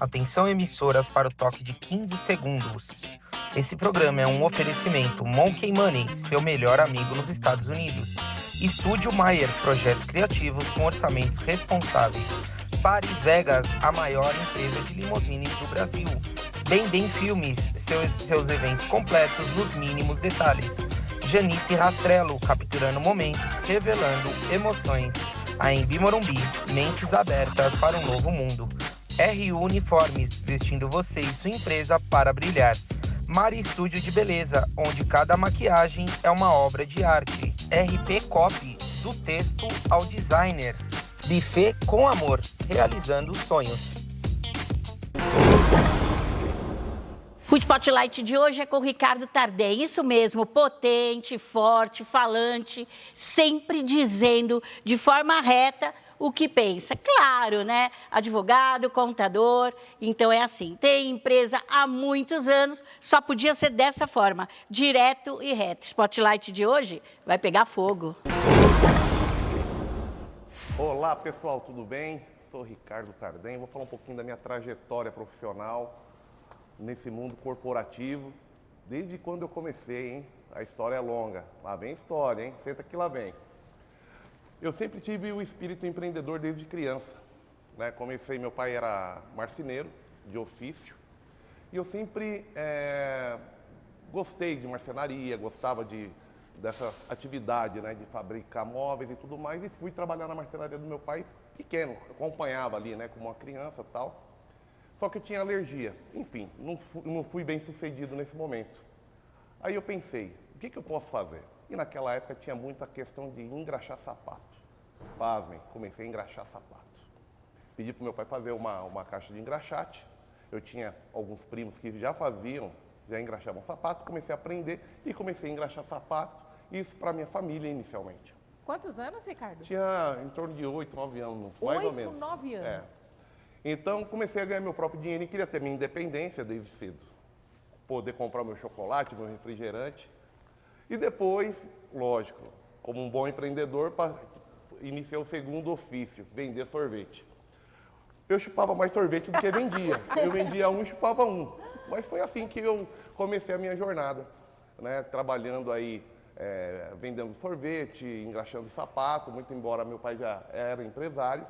Atenção emissoras para o toque de 15 segundos. Esse programa é um oferecimento Monkey Money, seu melhor amigo nos Estados Unidos. Estúdio Maier, projetos criativos com orçamentos responsáveis. Paris Vegas, a maior empresa de limousines do Brasil. Bem Filmes, seus eventos completos nos mínimos detalhes. Janice Rastrello, capturando momentos, revelando emoções. A Embi Morumbi, mentes abertas para um novo mundo. RU Uniformes, vestindo você e sua empresa para brilhar. Mari Estúdio de Beleza, onde cada maquiagem é uma obra de arte. RP Copy, do texto ao designer. Buffet com amor, realizando sonhos. O Spotlight de hoje é com o Ricardo Tardem, isso mesmo, potente, forte, falante, sempre dizendo de forma reta o que pensa. Claro, né? Advogado, contador, então é assim, tem empresa há muitos anos, só podia ser dessa forma, direto e reto. Spotlight de hoje vai pegar fogo. Olá pessoal, tudo bem? Sou Ricardo Tardem, vou falar um pouquinho da minha trajetória profissional nesse mundo corporativo, desde quando eu comecei, hein? A história é longa. Lá vem história, hein? Senta que lá vem. Eu sempre tive o espírito empreendedor desde criança, né? Comecei, meu pai era marceneiro de ofício, e eu sempre gostei de marcenaria, gostava dessa atividade, né? De fabricar móveis e tudo mais, e fui trabalhar na marcenaria do meu pai pequeno, acompanhava ali, né? Como uma criança e tal. Só que eu tinha alergia. Enfim, não fui bem sucedido nesse momento. Aí eu pensei, o que eu posso fazer? E naquela época tinha muita questão de engraxar sapato. Pasmem, comecei a engraxar sapato. Pedi para o meu pai fazer uma caixa de engraxate. Eu tinha alguns primos que já engraxavam sapato. Comecei a aprender e comecei a engraxar sapato. Isso para minha família inicialmente. Quantos anos, Ricardo? Tinha em torno de 8, 9 anos, mais ou menos. 8, 9 anos. Então, comecei a ganhar meu próprio dinheiro e queria ter minha independência desde cedo. Poder comprar o meu chocolate, meu refrigerante. E depois, lógico, como um bom empreendedor, iniciei o segundo ofício, vender sorvete. Eu chupava mais sorvete do que vendia. Eu vendia um e chupava um. Mas foi assim que eu comecei a minha jornada, né? Trabalhando aí, vendendo sorvete, engraxando sapato, muito embora meu pai já era empresário.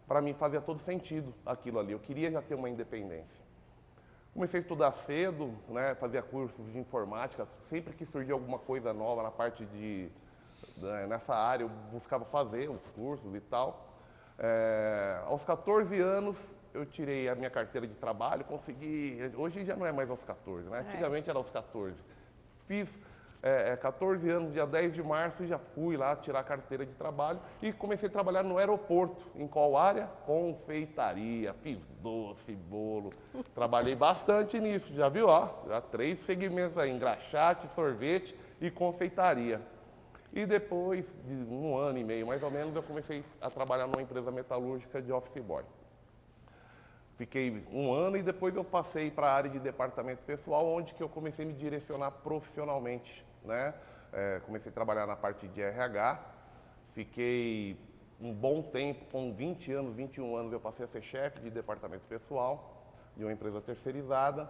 Para mim fazia todo sentido aquilo ali, eu queria já ter uma independência. Comecei a estudar cedo, né, fazia cursos de informática, sempre que surgia alguma coisa nova na parte nessa área, eu buscava fazer os cursos e tal. Aos 14 anos, eu tirei a minha carteira de trabalho, consegui, hoje já não é mais aos 14, né? Antigamente era aos 14. Fiz 14 anos, dia 10 de março, e já fui lá tirar a carteira de trabalho e comecei a trabalhar no aeroporto. Em qual área? Confeitaria, fiz doce, bolo. Trabalhei bastante nisso, já viu? Ó, já 3 segmentos aí, engraxate, sorvete e confeitaria. E depois de 1 ano e meio, mais ou menos, eu comecei a trabalhar numa empresa metalúrgica de office boy. Fiquei 1 ano e depois eu passei para a área de departamento pessoal, onde que eu comecei a me direcionar profissionalmente, né? Comecei a trabalhar na parte de RH, fiquei um bom tempo, com 20 anos, 21 anos, eu passei a ser chefe de departamento pessoal de uma empresa terceirizada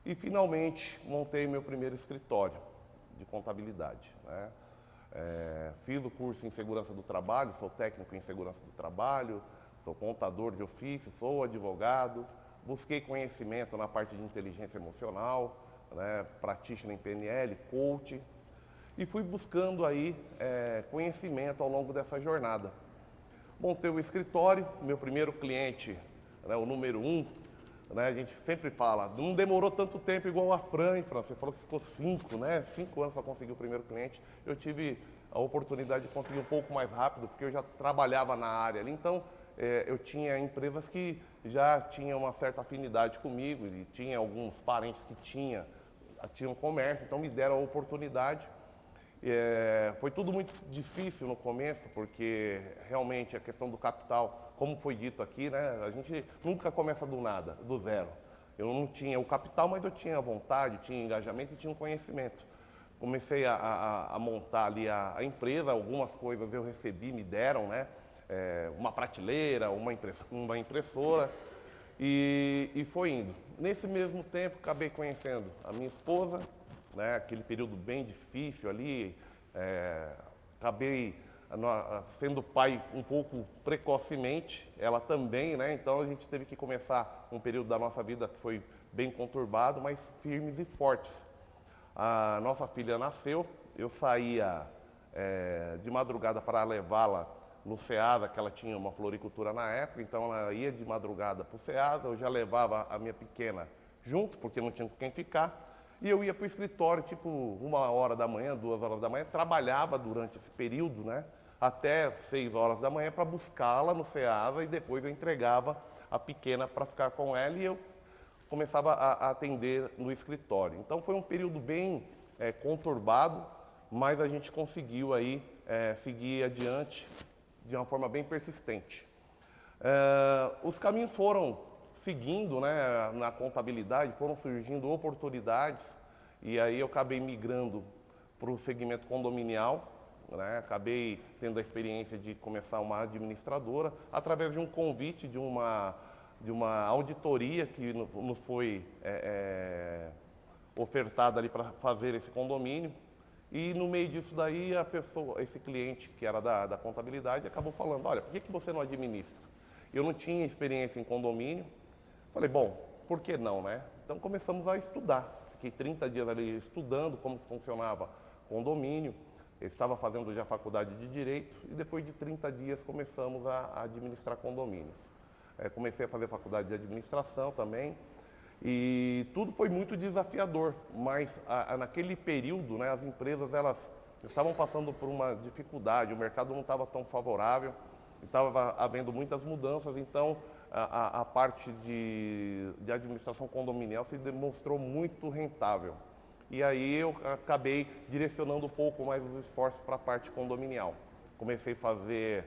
e finalmente montei meu primeiro escritório de contabilidade, né? Fiz o curso em segurança do trabalho, sou técnico em segurança do trabalho, sou contador de ofício, sou advogado, busquei conhecimento na parte de inteligência emocional, né, practitioner em PNL, coach, e fui buscando aí conhecimento ao longo dessa jornada. Montei o escritório, meu primeiro cliente, né, o número 1, né, a gente sempre fala, não demorou tanto tempo igual a Fran, você falou que ficou 5, né, 5 anos para conseguir o primeiro cliente. Eu tive a oportunidade de conseguir um pouco mais rápido, porque eu já trabalhava na área ali, então eu tinha empresas que já tinham uma certa afinidade comigo e tinha alguns parentes que tinham comércio, então me deram a oportunidade. Foi tudo muito difícil no começo, porque realmente a questão do capital, como foi dito aqui, né, a gente nunca começa do nada, do zero. Eu não tinha o capital, mas eu tinha vontade, tinha engajamento e tinha um conhecimento. Comecei a montar ali a empresa, algumas coisas eu recebi, me deram, né? Uma prateleira, uma impressora. E foi indo. Nesse mesmo tempo, acabei conhecendo a minha esposa, né, aquele período bem difícil ali, acabei sendo pai um pouco precocemente, ela também, né, então a gente teve que começar um período da nossa vida que foi bem conturbado, mas firmes e fortes. A nossa filha nasceu, eu saía de madrugada para levá-la no Ceasa, que ela tinha uma floricultura na época, então ela ia de madrugada para o Ceasa, eu já levava a minha pequena junto, porque não tinha com quem ficar, e eu ia para o escritório, tipo 1h da manhã, 2h da manhã, trabalhava durante esse período, né, até 6h da manhã para buscá-la no Ceasa, e depois eu entregava a pequena para ficar com ela, e eu começava a atender no escritório. Então foi um período bem conturbado, mas a gente conseguiu aí seguir adiante de uma forma bem persistente. Os caminhos foram seguindo, né, na contabilidade, foram surgindo oportunidades, e aí eu acabei migrando para o segmento condominial, né, acabei tendo a experiência de começar uma administradora, através de um convite de uma auditoria que nos foi ofertada ali para fazer esse condomínio. E no meio disso daí, esse cliente que era da contabilidade acabou falando, olha, por que você não administra? Eu não tinha experiência em condomínio. Falei, bom, por que não, né? Então começamos a estudar. Fiquei 30 dias ali estudando como funcionava condomínio. Eu estava fazendo já faculdade de Direito e depois de 30 dias começamos a administrar condomínios. Comecei a fazer faculdade de Administração também. E tudo foi muito desafiador, mas naquele período, né, as empresas elas estavam passando por uma dificuldade, o mercado não estava tão favorável, estava havendo muitas mudanças, então a parte de administração condominial se demonstrou muito rentável. E aí eu acabei direcionando um pouco mais os esforços para a parte condominial. Comecei a fazer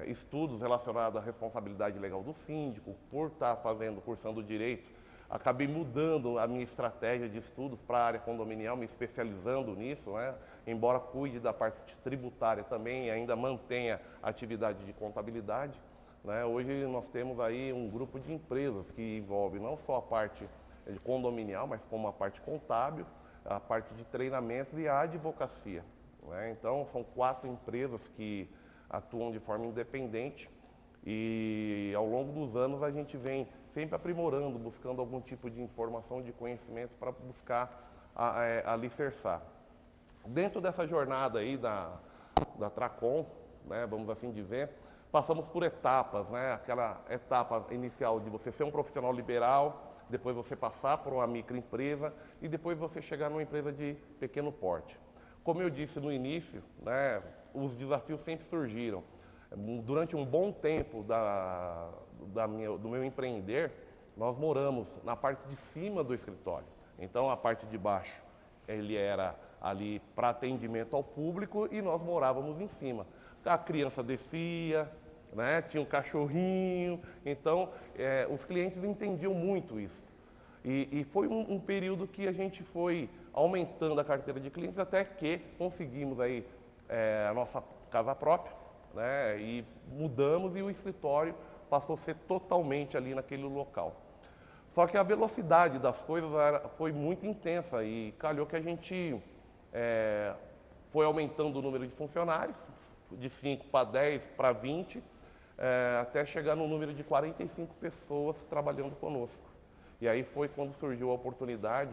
estudos relacionados à responsabilidade legal do síndico, por estar cursando direito, acabei mudando a minha estratégia de estudos para a área condominial, me especializando nisso, né? Embora cuide da parte tributária também, ainda mantenha a atividade de contabilidade, né? Hoje nós temos aí um grupo de empresas que envolve não só a parte de condominial, mas como a parte contábil, a parte de treinamentos e a advocacia, né? Então são 4 empresas que atuam de forma independente e ao longo dos anos a gente vem sempre aprimorando, buscando algum tipo de informação, de conhecimento para buscar alicerçar. Dentro dessa jornada aí da Tracom, né, vamos assim dizer, passamos por etapas, né, aquela etapa inicial de você ser um profissional liberal, depois você passar por uma microempresa e depois você chegar numa empresa de pequeno porte. Como eu disse no início, né, os desafios sempre surgiram. Durante um bom tempo do meu empreender, nós moramos na parte de cima do escritório. Então, a parte de baixo, ele era ali para atendimento ao público e nós morávamos em cima. A criança descia, né, tinha um cachorrinho, então os clientes entendiam muito isso. E foi um período que a gente foi aumentando a carteira de clientes até que conseguimos aí a nossa casa própria, né, e mudamos e o escritório passou a ser totalmente ali naquele local. Só que a velocidade das coisas foi muito intensa e calhou que a gente foi aumentando o número de funcionários, de 5 para 10 para 20, até chegar no número de 45 pessoas trabalhando conosco. E aí foi quando surgiu a oportunidade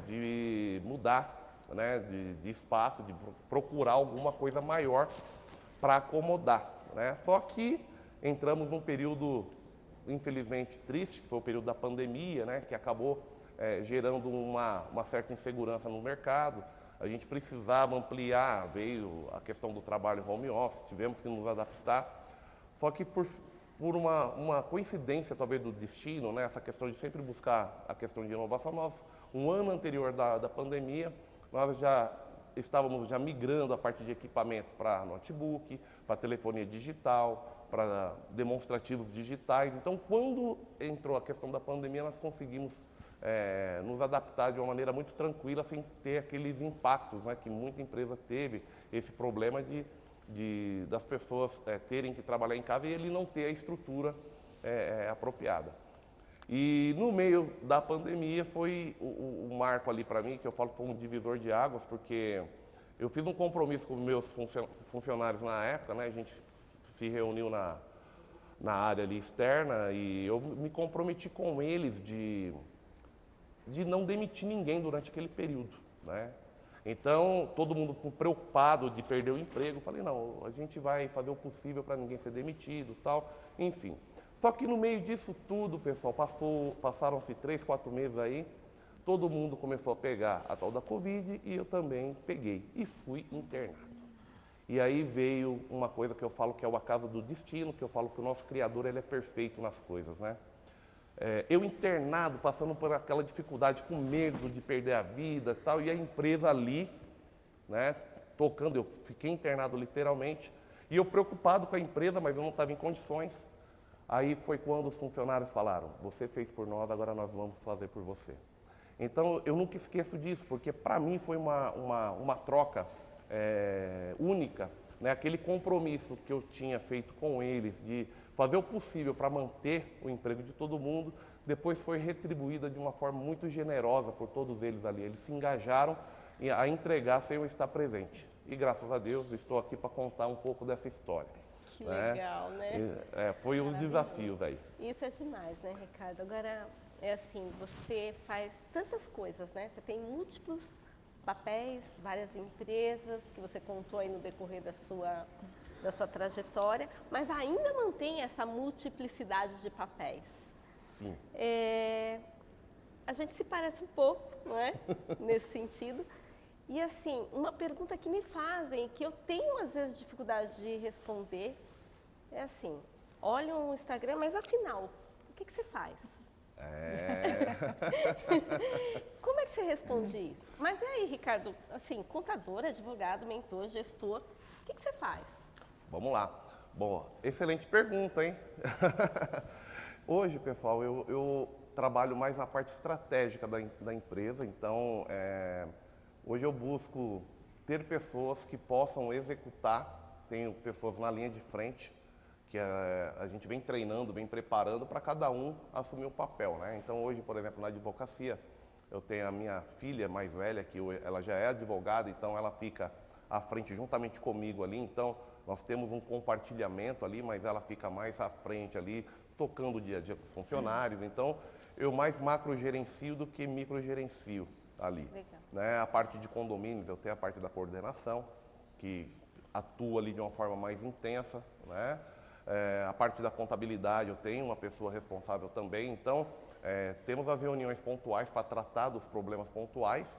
de mudar, né, de espaço, de procurar alguma coisa maior para acomodar, né? Só que entramos num período, infelizmente, triste, que foi o período da pandemia, né, que acabou gerando uma certa insegurança no mercado. A gente precisava ampliar, veio a questão do trabalho home office, tivemos que nos adaptar. Só que por uma coincidência, talvez, do destino, né, essa questão de sempre buscar a questão de inovação, nós, um ano anterior da pandemia, nós já estávamos migrando a parte de equipamento para notebook, para telefonia digital, para demonstrativos digitais. Então, quando entrou a questão da pandemia, nós conseguimos nos adaptar de uma maneira muito tranquila, sem ter aqueles impactos, né, que muita empresa teve, esse problema das pessoas terem que trabalhar em casa e ele não ter a estrutura apropriada. E no meio da pandemia foi o marco ali para mim, que eu falo que foi um divisor de águas, porque eu fiz um compromisso com meus funcionários na época, né? A gente se reuniu na área ali externa e eu me comprometi com eles de não demitir ninguém durante aquele período, né? Então, todo mundo preocupado de perder o emprego, falei, não, a gente vai fazer o possível para ninguém ser demitido, tal, enfim. Só que no meio disso tudo, pessoal, passaram-se 3, 4 meses aí, todo mundo começou a pegar a tal da Covid e eu também peguei e fui internado. E aí veio uma coisa que eu falo que é o acaso do destino, que eu falo que o nosso Criador ele é perfeito nas coisas, né? Eu internado, passando por aquela dificuldade, com medo de perder a vida e tal, e a empresa ali, né, tocando, eu fiquei internado literalmente, e eu preocupado com a empresa, mas eu não estava em condições. Aí foi quando os funcionários falaram, você fez por nós, agora nós vamos fazer por você. Então, eu nunca esqueço disso, porque para mim foi uma troca única, né? Aquele compromisso que eu tinha feito com eles de fazer o possível para manter o emprego de todo mundo, depois foi retribuída de uma forma muito generosa por todos eles ali. Eles se engajaram a entregar sem eu estar presente. E graças a Deus estou aqui para contar um pouco dessa história. Que legal, né? Foi os desafios aí. Isso é demais, né, Ricardo? Agora, é assim, você faz tantas coisas, né? Você tem múltiplos papéis, várias empresas que você contou aí no decorrer da sua trajetória, mas ainda mantém essa multiplicidade de papéis. Sim. A gente se parece um pouco, não é? Nesse sentido. E assim, uma pergunta que me fazem, que eu tenho às vezes dificuldade de responder, é assim, olham o Instagram, mas afinal, o que você faz? Como é que você responde isso? Mas e aí, Ricardo, assim, contador, advogado, mentor, gestor, o que você faz? Vamos lá. Bom, excelente pergunta, hein? Hoje, pessoal, eu trabalho mais na parte estratégica da empresa, então, hoje eu busco ter pessoas que possam executar, tenho pessoas na linha de frente, que a gente vem treinando, vem preparando para cada um assumir um papel, né? Então, hoje, por exemplo, na advocacia, eu tenho a minha filha mais velha, que ela já é advogada, então ela fica à frente juntamente comigo ali, então nós temos um compartilhamento ali, mas ela fica mais à frente ali, tocando o dia a dia com os funcionários, então eu mais macro-gerencio do que micro-gerencio ali. Né? A parte de condomínios, eu tenho a parte da coordenação, que atua ali de uma forma mais intensa, né? A parte da contabilidade, eu tenho uma pessoa responsável também, então temos as reuniões pontuais para tratar dos problemas pontuais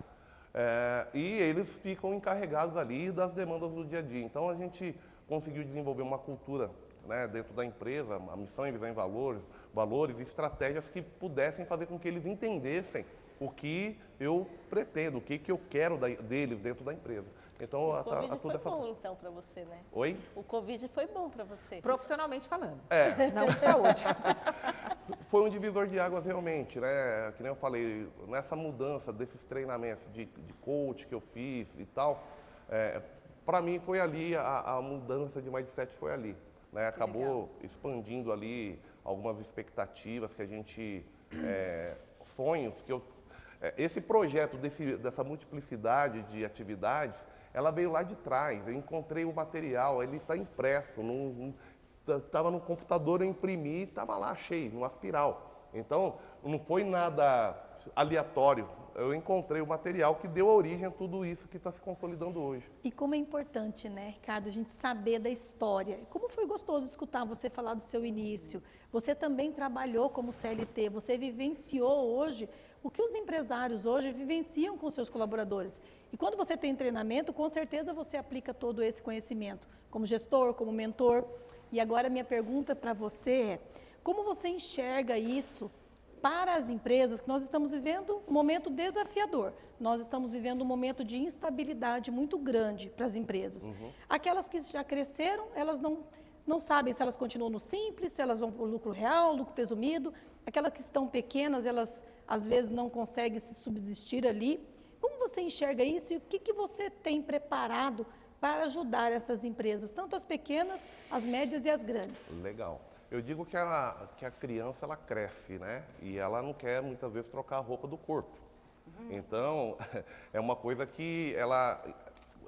e eles ficam encarregados ali das demandas do dia a dia. Então a gente conseguiu desenvolver uma cultura, né, dentro da empresa, a missão e visão em valores e estratégias que pudessem fazer com que eles entendessem o que eu pretendo, o que eu quero deles dentro da empresa. Então, o Covid foi bom, então, para você, né? Oi? O Covid foi bom para você. Profissionalmente falando. Não de saúde. Foi um divisor de águas realmente, né? Que nem eu falei, nessa mudança desses treinamentos de coach que eu fiz e tal, para mim foi ali, a mudança de mindset foi ali. Né? Acabou expandindo ali algumas expectativas que a gente, sonhos que eu... esse projeto dessa multiplicidade de atividades, ela veio lá de trás, eu encontrei o material, ele está impresso, estava no computador, eu imprimi e estava lá, achei, no Aspiral. Então, não foi nada aleatório, eu encontrei o material que deu origem a tudo isso que está se consolidando hoje. E como é importante, né, Ricardo, a gente saber da história. Como foi gostoso escutar você falar do seu início. Você também trabalhou como CLT, você vivenciou hoje o que os empresários hoje vivenciam com seus colaboradores. E quando você tem treinamento, com certeza você aplica todo esse conhecimento, como gestor, como mentor. E agora minha pergunta para você é, como você enxerga isso para as empresas, que nós estamos vivendo um momento desafiador. Nós estamos vivendo um momento de instabilidade muito grande para as empresas. Aquelas que já cresceram, elas não sabem se elas continuam no simples, se elas vão para o lucro real, lucro presumido. Aquelas que estão pequenas, elas às vezes não conseguem se subsistir ali. Como você enxerga isso e o que você tem preparado para ajudar essas empresas, tanto as pequenas, as médias e as grandes? Legal. Eu digo que a criança, ela cresce, né? E ela não quer, muitas vezes, trocar a roupa do corpo. Então, é uma coisa que ela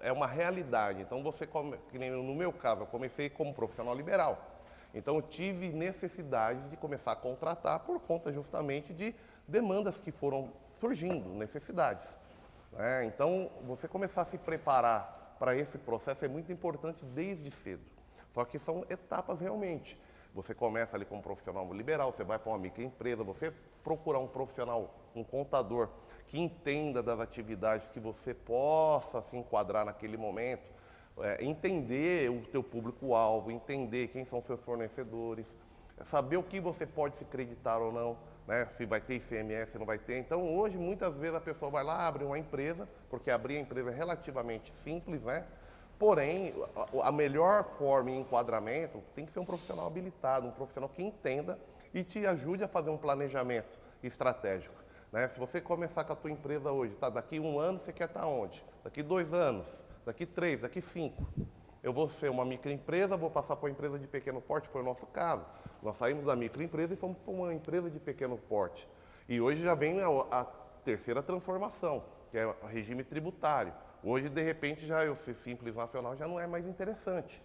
é uma realidade. Então, que nem no meu caso, eu comecei como profissional liberal. Então, eu tive necessidade de começar a contratar por conta justamente de demandas que foram surgindo, necessidades. Né? Então, você começar a se preparar para esse processo é muito importante desde cedo. Só que são etapas realmente. Você começa ali como profissional liberal, você vai para uma microempresa, você procurar um profissional, um contador que entenda das atividades que você possa se enquadrar naquele momento, entender o teu público-alvo, entender quem são seus fornecedores, saber o que você pode se creditar ou não, né? Se vai ter ICMS, se não vai ter. Então, hoje, muitas vezes a pessoa vai lá, abre uma empresa, porque abrir a empresa é relativamente simples, né? Porém, a melhor forma e enquadramento tem que ser um profissional habilitado, um profissional que entenda e te ajude a fazer um planejamento estratégico. Né? Se você começar com a tua empresa hoje, tá, daqui 1 ano você quer estar onde? Daqui 2 anos, daqui 3, daqui 5. Eu vou ser uma microempresa, vou passar para uma empresa de pequeno porte, foi o nosso caso. Nós saímos da microempresa e fomos para uma empresa de pequeno porte. E hoje já vem a terceira transformação, que é o regime tributário. Hoje, de repente, já eu ser simples nacional já não é mais interessante.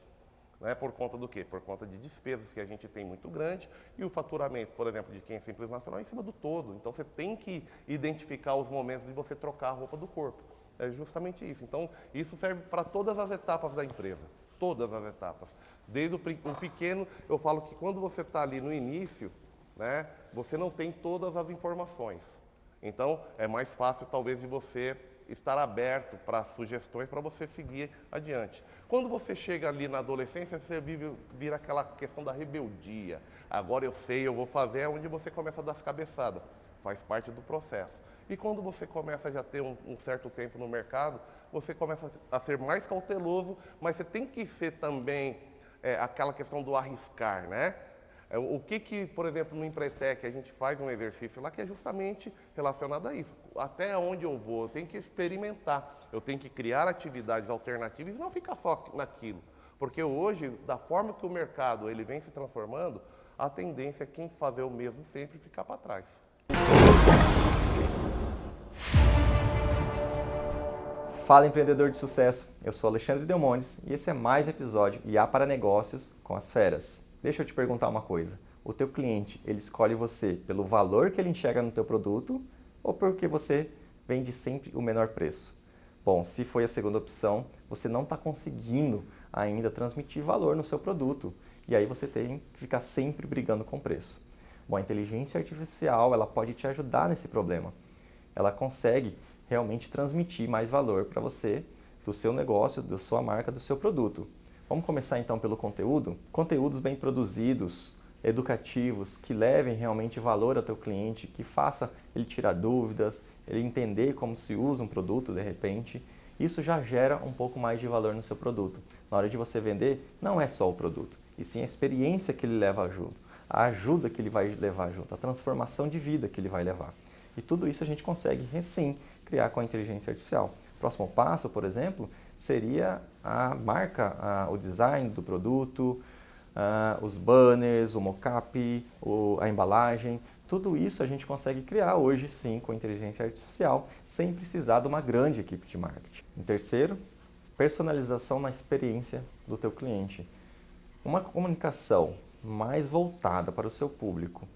Né? Por conta do quê? Por conta de despesas que a gente tem muito grande e o faturamento, por exemplo, de quem é simples nacional é em cima do todo. Então, você tem que identificar os momentos de você trocar a roupa do corpo. É justamente isso. Então, isso serve para todas as etapas da empresa. Todas as etapas. Desde o pequeno, eu falo que quando você está ali no início, né, você não tem todas as informações. Então, é mais fácil, talvez, de você estar aberto para sugestões para você seguir adiante. Quando você chega ali na adolescência, você vira aquela questão da rebeldia. Agora eu sei, eu vou fazer, é onde você começa a dar as cabeçadas. Faz parte do processo. E quando você começa a já ter um certo tempo no mercado, você começa a ser mais cauteloso, mas você tem que ser também aquela questão do arriscar, né? O que, por exemplo, no Empretec a gente faz um exercício lá que é justamente relacionado a isso. Até onde eu vou, eu tenho que experimentar, eu tenho que criar atividades alternativas e não ficar só naquilo. Porque hoje, da forma que o mercado ele vem se transformando, a tendência é quem fazer o mesmo sempre ficar para trás. Fala, empreendedor de sucesso! Eu sou Alexandre Delmontes e esse é mais um episódio IA para Negócios com as Feras. Deixa eu te perguntar uma coisa. O teu cliente, ele escolhe você pelo valor que ele enxerga no teu produto ou porque você vende sempre o menor preço? Bom, se foi a segunda opção, você não está conseguindo ainda transmitir valor no seu produto e aí você tem que ficar sempre brigando com o preço. Bom, a inteligência artificial, ela pode te ajudar nesse problema. Ela consegue realmente transmitir mais valor para você, do seu negócio, da sua marca, do seu produto. Vamos começar então pelo conteúdo? Conteúdos bem produzidos, educativos, que levem realmente valor ao teu cliente, que faça ele tirar dúvidas, ele entender como se usa um produto de repente. Isso já gera um pouco mais de valor no seu produto. Na hora de você vender, não é só o produto, e sim a experiência que ele leva junto, a ajuda que ele vai levar junto, a transformação de vida que ele vai levar. E tudo isso a gente consegue, sim, criar com a inteligência artificial. Próximo passo, por exemplo, seria a marca, o design do produto, os banners, o mockup, a embalagem. Tudo isso a gente consegue criar hoje, sim, com a inteligência artificial, sem precisar de uma grande equipe de marketing. Em terceiro, personalização na experiência do teu cliente. Uma comunicação mais voltada para o seu público,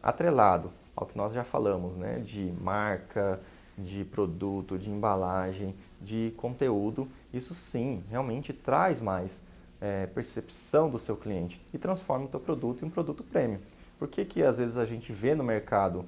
atrelado ao que nós já falamos, né, de marca, de produto, de embalagem, de conteúdo, isso sim, realmente traz mais percepção do seu cliente e transforma o teu produto em um produto premium. Por que às vezes a gente vê no mercado,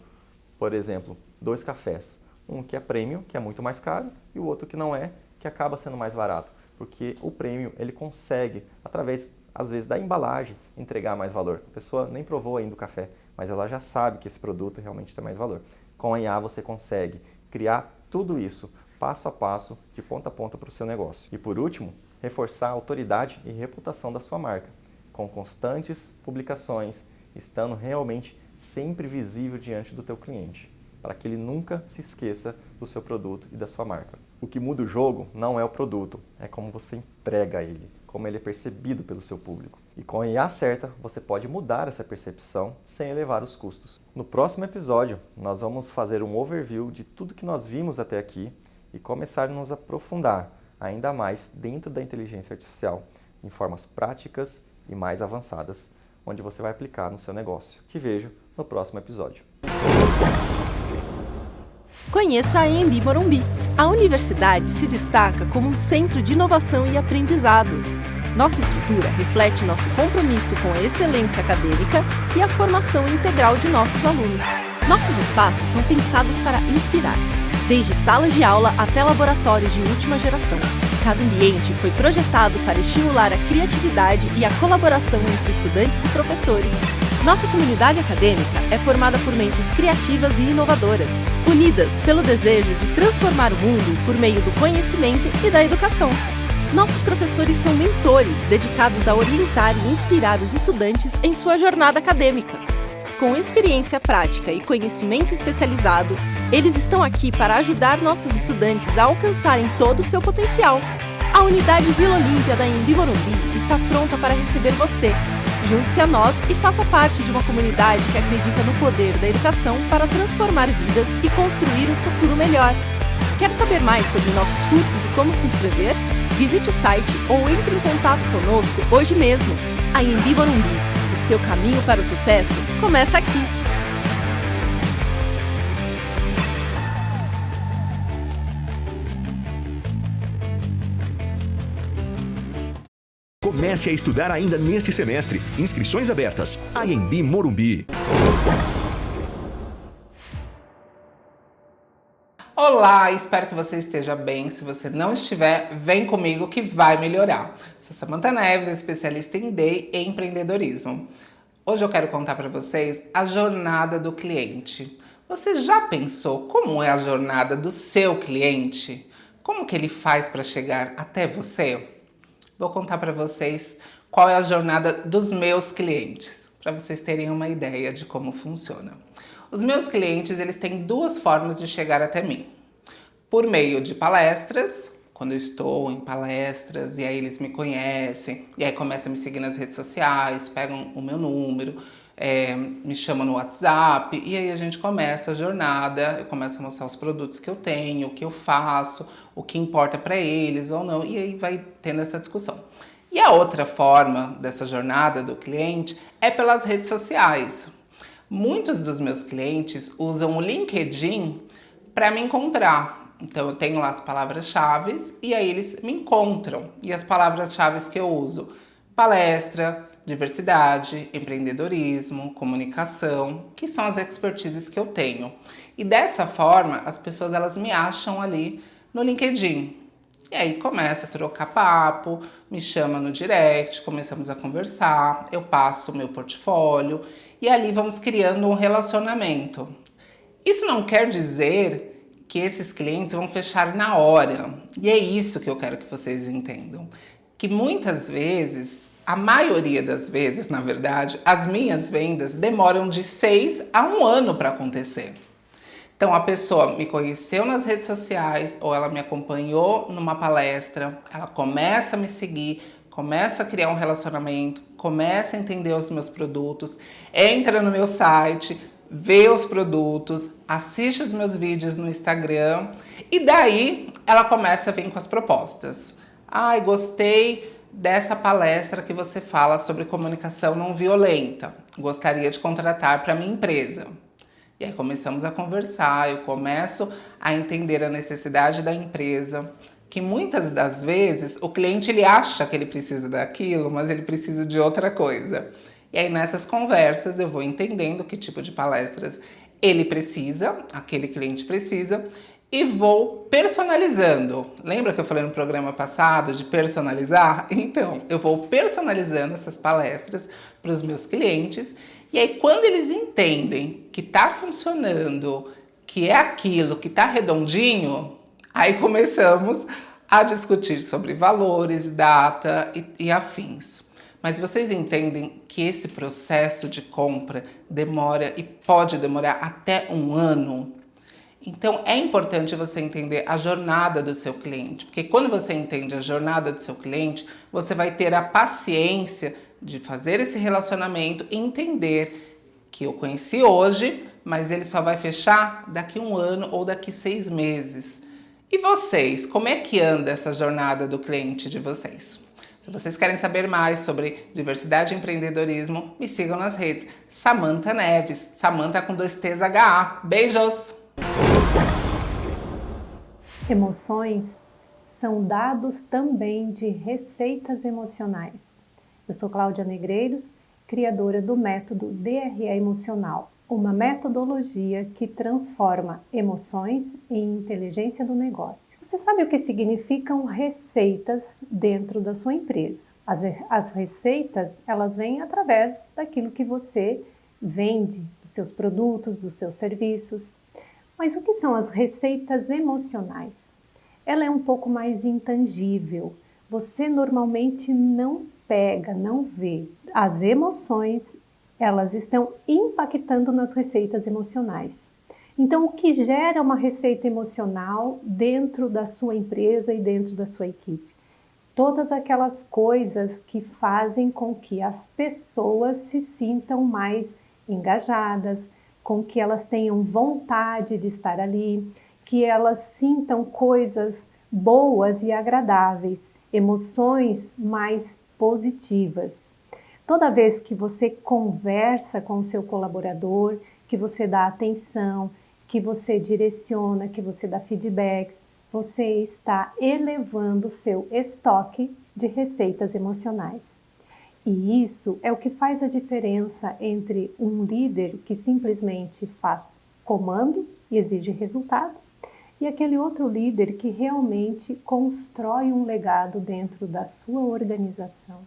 por exemplo, 2 cafés? Um que é premium, que é muito mais caro, e o outro que não é, que acaba sendo mais barato. Porque o premium, ele consegue, através, às vezes, da embalagem, entregar mais valor. A pessoa nem provou ainda o café, mas ela já sabe que esse produto realmente tem mais valor. Com a IA você consegue criar tudo isso, passo a passo, de ponta a ponta para o seu negócio. E por último, reforçar a autoridade e reputação da sua marca, com constantes publicações, estando realmente sempre visível diante do teu cliente, para que ele nunca se esqueça do seu produto e da sua marca. O que muda o jogo não é o produto, é como você entrega ele. como ele é percebido pelo seu público. E com a IA certa, você pode mudar essa percepção sem elevar os custos. No próximo episódio, nós vamos fazer um overview de tudo que nós vimos até aqui e começar a nos aprofundar ainda mais dentro da inteligência artificial, em formas práticas e mais avançadas, onde você vai aplicar no seu negócio. Te vejo no próximo episódio. Conheça a AMB Morumbi. A universidade se destaca como um centro de inovação e aprendizado. Nossa estrutura reflete nosso compromisso com a excelência acadêmica e a formação integral de nossos alunos. Nossos espaços são pensados para inspirar, desde salas de aula até laboratórios de última geração. Cada ambiente foi projetado para estimular a criatividade e a colaboração entre estudantes e professores. Nossa comunidade acadêmica é formada por mentes criativas e inovadoras, unidas pelo desejo de transformar o mundo por meio do conhecimento e da educação. Nossos professores são mentores dedicados a orientar e inspirar os estudantes em sua jornada acadêmica. Com experiência prática e conhecimento especializado, eles estão aqui para ajudar nossos estudantes a alcançarem todo o seu potencial. A unidade Vila Olímpia da AMB Morumbi está pronta para receber você. Junte-se a nós e faça parte de uma comunidade que acredita no poder da educação para transformar vidas e construir um futuro melhor. Quer saber mais sobre nossos cursos e como se inscrever? Visite o site ou entre em contato conosco hoje mesmo. A AMB Morumbi, o seu caminho para o sucesso começa aqui. Comece a estudar ainda neste semestre. Inscrições abertas. AMB Morumbi. Olá, espero que você esteja bem. Se você não estiver, vem comigo que vai melhorar. Sou Samantha Neves, especialista em DEI e empreendedorismo. Hoje eu quero contar para vocês a jornada do cliente. Você já pensou como é a jornada do seu cliente? Como que ele faz para chegar até você? Vou contar para vocês qual é a jornada dos meus clientes, para vocês terem uma ideia de como funciona. Os meus clientes, eles têm duas formas de chegar até mim. Por meio de palestras, quando eu estou em palestras e aí eles me conhecem, e aí começam a me seguir nas redes sociais, pegam o meu número, me chamam no WhatsApp, e aí a gente começa a jornada, eu começo a mostrar os produtos que eu tenho, o que eu faço, o que importa para eles ou não, e aí vai tendo essa discussão. E a outra forma dessa jornada do cliente é pelas redes sociais. Muitos dos meus clientes usam o LinkedIn para me encontrar. Então eu tenho lá as palavras-chave e aí eles me encontram. E as palavras-chave que eu uso: palestra, diversidade, empreendedorismo, comunicação, que são as expertises que eu tenho. E dessa forma as pessoas elas me acham ali no LinkedIn. E aí começa a trocar papo, me chama no direct, começamos a conversar, eu passo o meu portfólio e ali vamos criando um relacionamento. Isso não quer dizer que esses clientes vão fechar na hora. E é isso que eu quero que vocês entendam. Que muitas vezes, a maioria das vezes, na verdade, as minhas vendas demoram de 6 a 1 ano para acontecer. Então a pessoa me conheceu nas redes sociais ou ela me acompanhou numa palestra, ela começa a me seguir, começa a criar um relacionamento, começa a entender os meus produtos, entra no meu site, vê os produtos, assiste os meus vídeos no Instagram e daí ela começa a vir com as propostas. Ai, gostei dessa palestra que você fala sobre comunicação não violenta, gostaria de contratar para minha empresa. E aí começamos a conversar, eu começo a entender a necessidade da empresa, que muitas das vezes o cliente ele acha que ele precisa daquilo, mas ele precisa de outra coisa. E aí nessas conversas eu vou entendendo que tipo de palestras ele precisa, aquele cliente precisa, e vou personalizando. Lembra que eu falei no programa passado de personalizar? Então, eu vou personalizando essas palestras para os meus clientes. E aí, quando eles entendem que está funcionando, que é aquilo, que está redondinho, aí começamos a discutir sobre valores, data e afins. Mas vocês entendem que esse processo de compra demora e pode demorar até 1 ano? Então, é importante você entender a jornada do seu cliente, porque quando você entende a jornada do seu cliente, você vai ter a paciência de fazer esse relacionamento e entender que eu conheci hoje, mas ele só vai fechar daqui 1 ano ou daqui 6 meses. E vocês, como é que anda essa jornada do cliente de vocês? Se vocês querem saber mais sobre diversidade e empreendedorismo, me sigam nas redes. Samantha Neves, Samantha com 2 T's H-A. Beijos! Emoções são dados também de receitas emocionais. Eu sou Cláudia Negreiros, criadora do método DRE Emocional, uma metodologia que transforma emoções em inteligência do negócio. Você sabe o que significam receitas dentro da sua empresa? As receitas, elas vêm através daquilo que você vende, dos seus produtos, dos seus serviços. Mas o que são as receitas emocionais? Ela é um pouco mais intangível. Você normalmente não pega, não vê. As emoções, elas estão impactando nas receitas emocionais. Então, o que gera uma receita emocional dentro da sua empresa e dentro da sua equipe? Todas aquelas coisas que fazem com que as pessoas se sintam mais engajadas, com que elas tenham vontade de estar ali, que elas sintam coisas boas e agradáveis, emoções mais positivas. Toda vez que você conversa com o seu colaborador, que você dá atenção, que você direciona, que você dá feedbacks, você está elevando o seu estoque de receitas emocionais. E isso é o que faz a diferença entre um líder que simplesmente faz comando e exige resultado e aquele outro líder que realmente constrói um legado dentro da sua organização.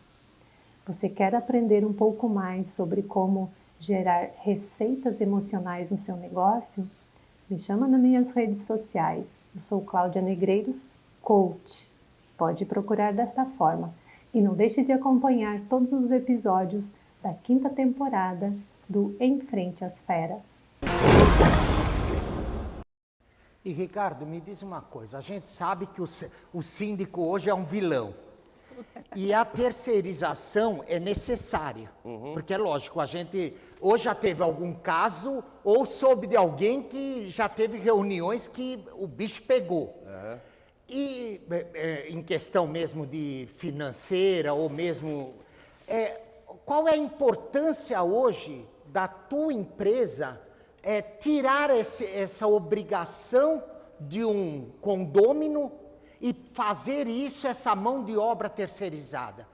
Você quer aprender um pouco mais sobre como gerar receitas emocionais no seu negócio? Me chama nas minhas redes sociais. Eu sou Cláudia Negreiros, coach. Pode procurar desta forma. E não deixe de acompanhar todos os episódios da 5ª temporada do Em Frente às Feras. E Ricardo, me diz uma coisa, a gente sabe que o síndico hoje é um vilão. E a terceirização é necessária, porque é lógico, a gente ou já teve algum caso, ou soube de alguém que já teve reuniões que o bicho pegou. E em questão mesmo de financeira, ou mesmo... qual é a importância hoje da tua empresa tirar essa obrigação de um condômino e fazer isso, essa mão de obra terceirizada?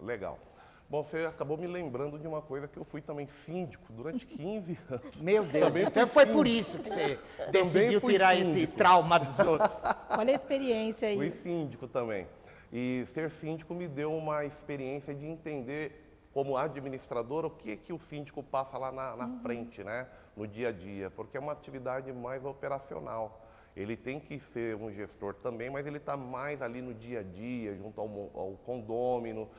Legal. Bom, você acabou me lembrando de uma coisa que eu fui também síndico durante 15 anos. Meu Deus, então foi por isso que você decidiu tirar esse trauma dos outros. Olha a experiência aí. Fui síndico também. E ser síndico me deu uma experiência de entender, como administrador, o que o síndico passa lá na frente, né? No dia a dia, porque é uma atividade mais operacional. Ele tem que ser um gestor também, mas ele está mais ali no dia a dia, junto ao condômino,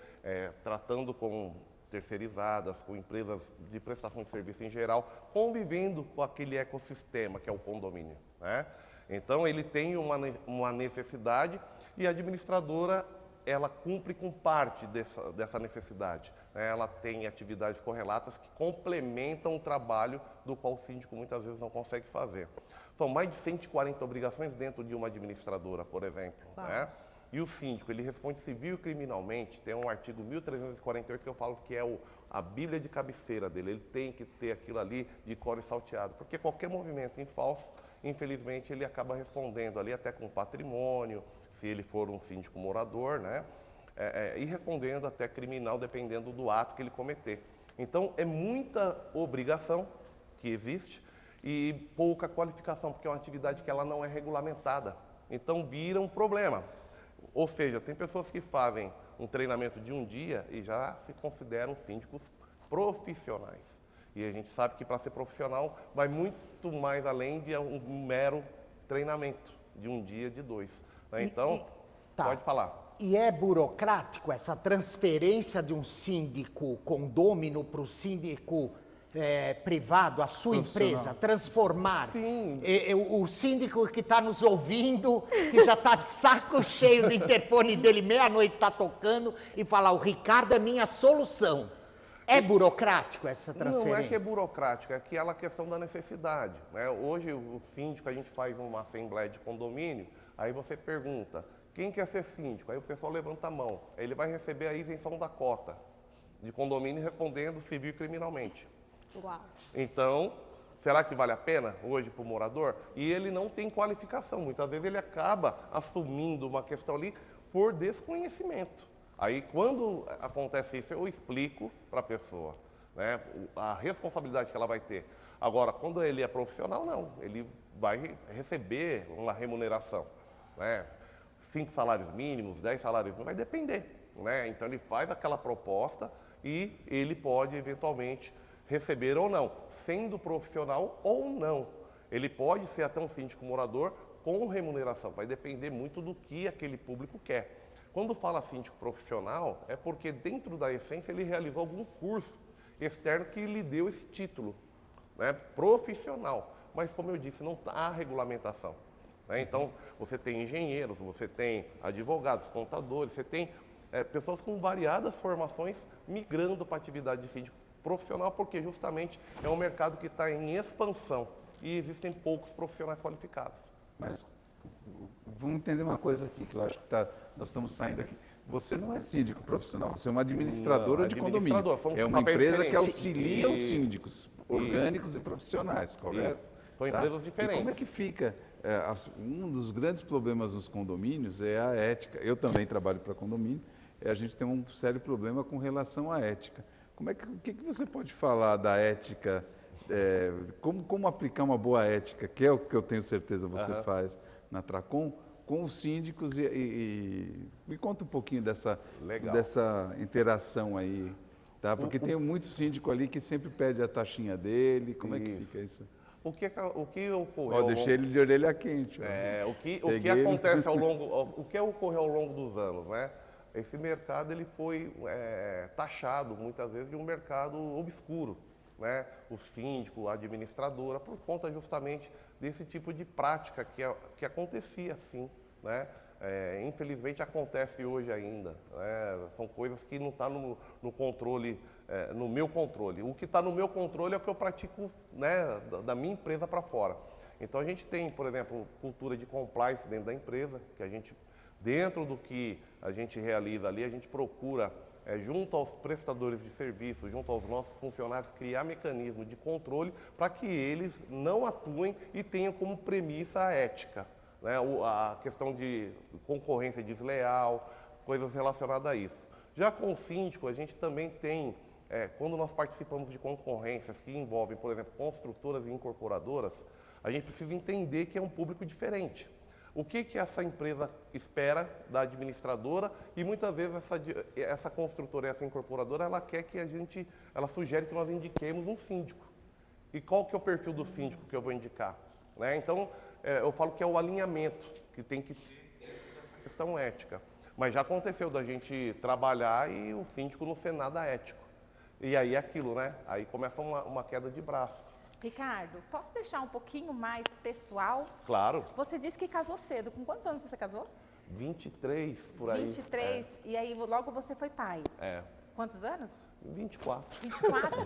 tratando com terceirizadas, com empresas de prestação de serviço em geral, convivendo com aquele ecossistema que é o condomínio, né? Então, ele tem uma necessidade e a administradora, ela cumpre com parte dessa necessidade, né? Ela tem atividades correlatas que complementam o trabalho do qual o síndico muitas vezes não consegue fazer. São mais de 140 obrigações dentro de uma administradora, por exemplo, né? E o síndico, ele responde civil e criminalmente, tem um artigo 1348 que eu falo que é a bíblia de cabeceira dele, ele tem que ter aquilo ali de cor e salteado, porque qualquer movimento em falso, infelizmente, ele acaba respondendo ali até com patrimônio, se ele for um síndico morador, né? E respondendo até criminal, dependendo do ato que ele cometer. Então, é muita obrigação que existe e pouca qualificação, porque é uma atividade que ela não é regulamentada. Então, vira um problema. Ou seja, tem pessoas que fazem um treinamento de um dia e já se consideram síndicos profissionais. E a gente sabe que para ser profissional vai muito mais além de um mero treinamento de um dia, de 2. Né? Então, pode falar. E é burocrático essa transferência de um síndico condômino para o síndico privado, a sua empresa, transformar. Sim. O síndico que está nos ouvindo, que já está de saco cheio do interfone dele, meia-noite está tocando, e falar, o Ricardo é minha solução. É burocrático essa transferência? Não é que é burocrático, é aquela questão da necessidade. Né? Hoje, o síndico, a gente faz uma assembleia de condomínio, aí você pergunta, quem quer ser síndico? Aí o pessoal levanta a mão. Ele vai receber a isenção da cota de condomínio respondendo civil e criminalmente. Uau. Então, será que vale a pena hoje para o morador? E ele não tem qualificação. Muitas vezes ele acaba assumindo uma questão ali por desconhecimento. Aí, quando acontece isso, eu explico para a pessoa, né, a responsabilidade que ela vai ter. Agora, quando ele é profissional, não. Ele vai receber uma remuneração, né? 5 salários mínimos, 10 salários mínimos, vai depender, né? Então, ele faz aquela proposta e ele pode, eventualmente, receber ou não, sendo profissional ou não. Ele pode ser até um síndico morador com remuneração, vai depender muito do que aquele público quer. Quando fala síndico profissional, é porque dentro da essência ele realizou algum curso externo que lhe deu esse título, né, profissional. Mas, como eu disse, não há regulamentação. Né? Então, você tem engenheiros, você tem advogados, contadores, você tem pessoas com variadas formações migrando para a atividade de síndico profissional, porque justamente é um mercado que está em expansão e existem poucos profissionais qualificados. Mas vamos entender uma coisa aqui, que eu acho que nós estamos saindo aqui. Você não é síndico profissional, você é uma administradora de condomínio. É uma empresa que auxilia os síndicos orgânicos e profissionais, correto? São empresas diferentes. E como é que fica? Um dos grandes problemas nos condomínios é a ética. Eu também trabalho para condomínio, a gente tem um sério problema com relação à ética. O que você pode falar da ética? Como aplicar uma boa ética, que é o que eu tenho certeza você faz na Tracom, com os síndicos e me conta um pouquinho dessa interação aí, tá? Porque tem muito síndico ali que sempre pede a taxinha dele, como é que fica isso? O que ocorreu? Deixei ele de orelha quente. O que acontece o que ocorreu ao longo dos anos, né? Esse mercado ele foi taxado muitas vezes de um mercado obscuro, né? O síndico, a administradora, por conta justamente desse tipo de prática que acontecia assim, né? Infelizmente acontece hoje ainda, né? São coisas que não estão no controle, no meu controle. O que está no meu controle é o que eu pratico, né, da minha empresa para fora. Então a gente tem, por exemplo, cultura de compliance dentro da empresa, que a gente, dentro do que a gente realiza ali, a gente procura, junto aos prestadores de serviço, junto aos nossos funcionários, criar mecanismos de controle para que eles não atuem e tenham como premissa a ética, né? A questão de concorrência desleal, coisas relacionadas a isso. Já com o síndico, a gente também tem, quando nós participamos de concorrências que envolvem, por exemplo, construtoras e incorporadoras, a gente precisa entender que é um público diferente. O que essa empresa espera da administradora e muitas vezes essa construtora e essa incorporadora, ela quer que ela sugere que nós indiquemos um síndico. E qual que é o perfil do síndico que eu vou indicar? Né? Então, eu falo que é o alinhamento que tem que ter essa questão ética. Mas já aconteceu da gente trabalhar e o síndico não ser nada ético. E aí é aquilo, né? Aí começa uma queda de braço. Ricardo, posso deixar um pouquinho mais pessoal? Claro. Você disse que casou cedo. Com quantos anos você casou? 23, por aí. 23. E aí logo você foi pai? Quantos anos? 24. 24?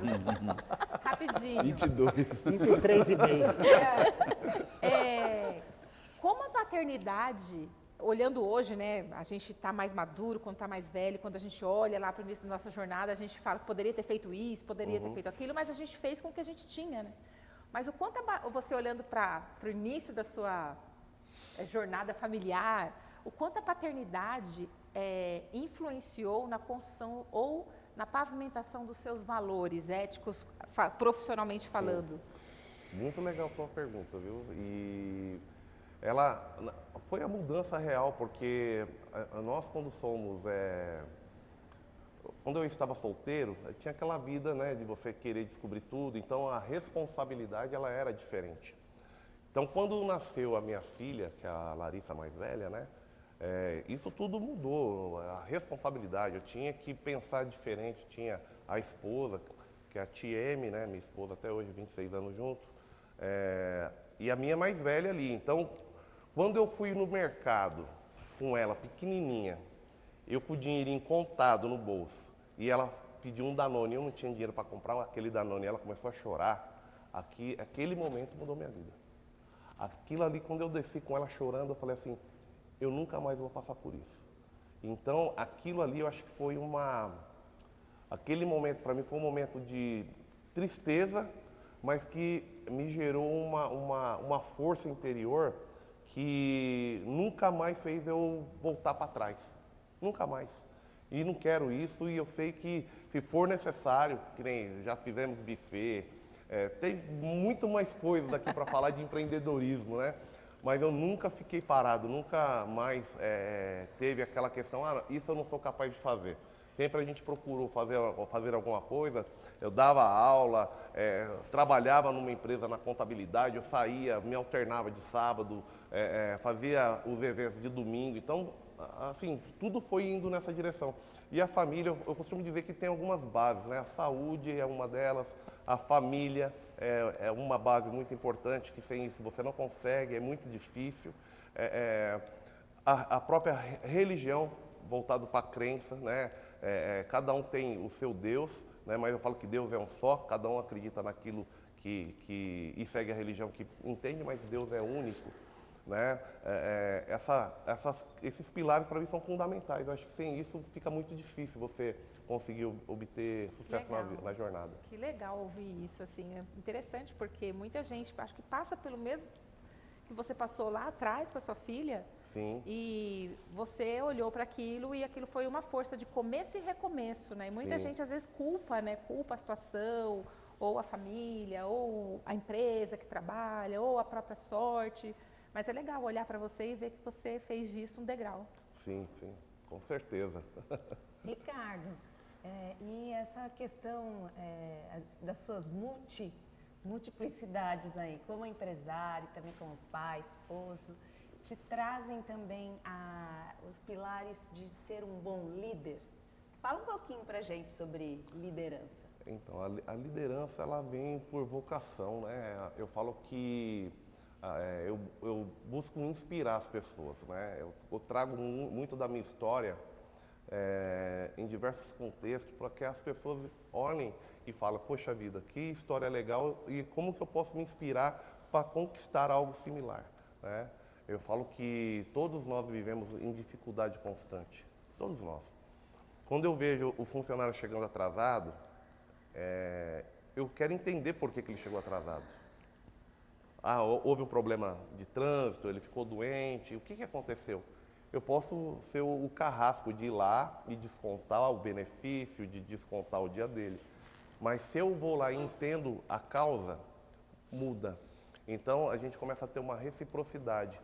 Rapidinho. 22. 23 e meio. Como a paternidade, olhando hoje, né, a gente está mais maduro, quando está mais velho, quando a gente olha lá para o início da nossa jornada, a gente fala que poderia ter feito isso, poderia ter feito aquilo, mas a gente fez com o que a gente tinha, né? Mas o quanto você olhando para o início da sua jornada familiar, o quanto a paternidade influenciou na construção ou na pavimentação dos seus valores éticos, profissionalmente falando? Muito legal a sua pergunta, viu? E ela foi a mudança real, porque nós quando eu estava solteiro, tinha aquela vida, né, de você querer descobrir tudo, então a responsabilidade ela era diferente. Então quando nasceu a minha filha, que é a Larissa mais velha, né, isso tudo mudou, a responsabilidade, eu tinha que pensar diferente, tinha a esposa, que é a TM, né? Minha esposa até hoje, 26 anos junto, e a minha mais velha ali. Então, quando eu fui no mercado com ela, pequenininha, eu com o dinheirinho contado no bolso, e ela pediu um Danone, eu não tinha dinheiro para comprar aquele Danone, ela começou a chorar, aquele momento mudou minha vida. Aquilo ali, quando eu desci com ela chorando, eu falei assim, eu nunca mais vou passar por isso. Então, aquilo ali eu acho que foi aquele momento para mim foi um momento de tristeza, mas que me gerou uma força interior que nunca mais fez eu voltar para trás. Nunca mais. E não quero isso, e eu sei que se for necessário, que nem já fizemos buffet, tem muito mais coisas aqui para falar de empreendedorismo, né? Mas eu nunca fiquei parado, nunca mais teve aquela questão, isso eu não sou capaz de fazer. Sempre a gente procurou fazer alguma coisa, eu dava aula, trabalhava numa empresa na contabilidade, eu saía, me alternava de sábado, fazia os eventos de domingo, então, assim, tudo foi indo nessa direção. E a família, eu costumo dizer que tem algumas bases, né? A saúde é uma delas, a família é uma base muito importante, que sem isso você não consegue, é muito difícil. A própria religião, voltado para a crença, né? Cada um tem o seu Deus, né? Mas eu falo que Deus é um só, cada um acredita naquilo e segue a religião que entende, mas Deus é único. Né? Esses pilares para mim são fundamentais. Eu acho que sem isso fica muito difícil você conseguir obter sucesso na jornada. Que legal ouvir isso, assim, é interessante porque muita gente acho que passa pelo mesmo que você passou lá atrás com a sua filha. Sim. E você olhou para aquilo e aquilo foi uma força de começo e recomeço, né? E muita Sim. gente às vezes culpa, né? Culpa a situação, ou a família, ou a empresa que trabalha, ou a própria sorte. Mas é legal olhar para você e ver que você fez disso um degrau. Sim, sim, com certeza. Ricardo, e essa questão das suas multiplicidades aí, como empresário, também como pai, esposo, te trazem também os pilares de ser um bom líder? Fala um pouquinho pra gente sobre liderança. Então, a liderança, ela vem por vocação, né? Eu falo que eu busco inspirar as pessoas, né? Eu trago muito da minha história em diversos contextos para que as pessoas olhem e falem, poxa vida, que história legal e como que eu posso me inspirar para conquistar algo similar, né? Eu falo que todos nós vivemos em dificuldade constante, todos nós. Quando eu vejo o funcionário chegando atrasado, eu quero entender por que ele chegou atrasado. Houve um problema de trânsito, ele ficou doente, o que aconteceu? Eu posso ser o carrasco de ir lá e descontar o benefício, de descontar o dia dele. Mas se eu vou lá e entendo a causa, muda. Então a gente começa a ter uma reciprocidade.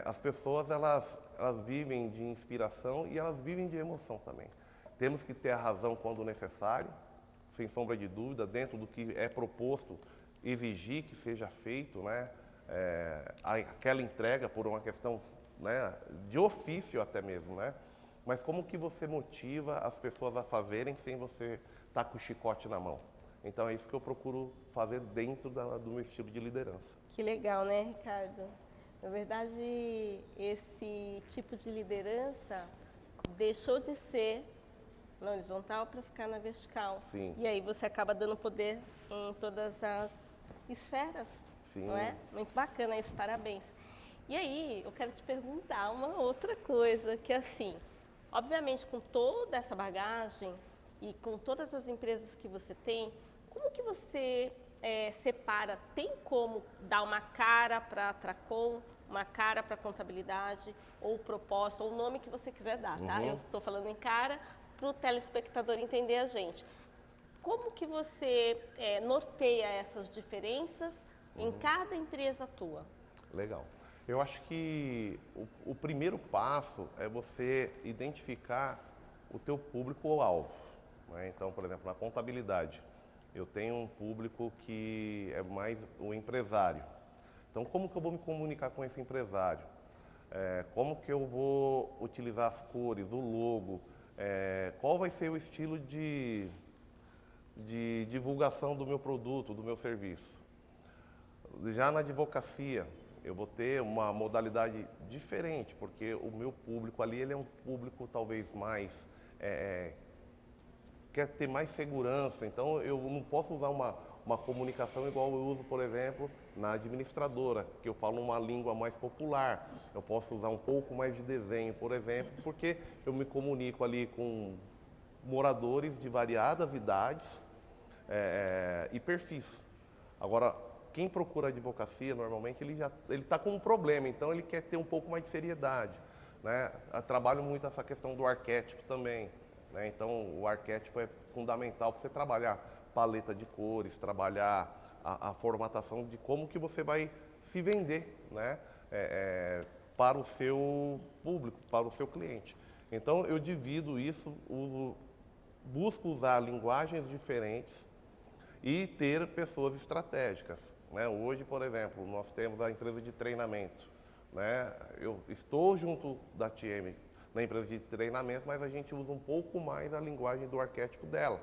As pessoas elas vivem de inspiração e elas vivem de emoção também. Temos que ter a razão quando necessário, sem sombra de dúvida, dentro do que é proposto, exigir que seja feito, né? Aquela entrega por uma questão, né, de ofício até mesmo, né? Mas como que você motiva as pessoas a fazerem sem você estar com o chicote na mão? Então é isso que eu procuro fazer dentro do meu estilo de liderança. Que legal, né, Ricardo? Na verdade, esse tipo de liderança deixou de ser na horizontal para ficar na vertical. Sim. E aí você acaba dando poder em todas as esferas. Sim. Não é? Muito bacana isso, parabéns. E aí, eu quero te perguntar uma outra coisa, que assim, obviamente com toda essa bagagem e com todas as empresas que você tem, como que você separa, tem como dar uma cara para a Tracom, uma cara para a contabilidade, ou propósito, ou o nome que você quiser dar, tá? Eu estou falando em cara para o telespectador entender a gente. Como que você norteia essas diferenças em cada empresa tua? Legal. Eu acho que o primeiro passo é você identificar o teu público-alvo, né? Então, por exemplo, na contabilidade, eu tenho um público que é mais o empresário. Então, como que eu vou me comunicar com esse empresário? Como que eu vou utilizar as cores, o logo? Qual vai ser o estilo de de divulgação do meu produto, do meu serviço. Já na advocacia, eu vou ter uma modalidade diferente, porque o meu público ali ele é um público talvez mais... quer ter mais segurança, então eu não posso usar uma comunicação igual eu uso, por exemplo, na administradora, que eu falo uma língua mais popular. Eu posso usar um pouco mais de desenho, por exemplo, porque eu me comunico ali com moradores de variadas idades e perfis. Agora, quem procura advocacia, normalmente, ele está com um problema, então ele quer ter um pouco mais de seriedade, né? Eu trabalho muito essa questão do arquétipo também, né? Então, o arquétipo é fundamental para você trabalhar paleta de cores, trabalhar a formatação de como que você vai se vender, né? Para o seu público, para o seu cliente. Então, eu divido isso, busco usar linguagens diferentes e ter pessoas estratégicas, né? Hoje, por exemplo, nós temos a empresa de treinamento, né? Eu estou junto da TM na empresa de treinamento, mas a gente usa um pouco mais a linguagem do arquétipo dela.